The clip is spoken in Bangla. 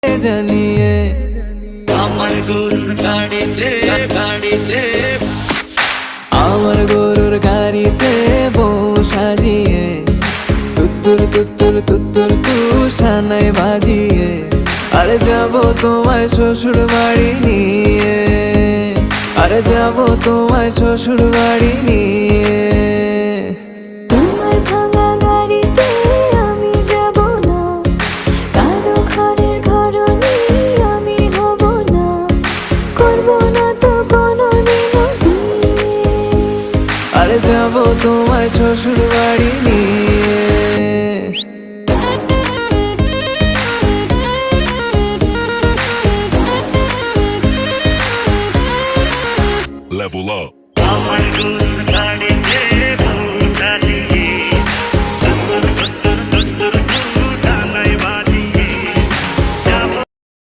জানিয়ে আমার গরুর গাড়িতে গাড়িতে আমার গরুর গাড়িতে বউ সাজিয়ে তুত্তুর তুত্তুর তুত্তুর তুষানাই বাজিয়ে আরে যাবো তোমায় শ্বশুর বাড়ি নিয়ে, আরে যাবো তোমায় শ্বশুর বাড়ি নিয়ে। তোমার ভাঙা গাড়িতে আমি যাব না, কারো ঘরের ঘরনি আমি হব না, করব না তো কোনোদিনও বিয়ে। আরে যাবো তোমায় শ্বশুর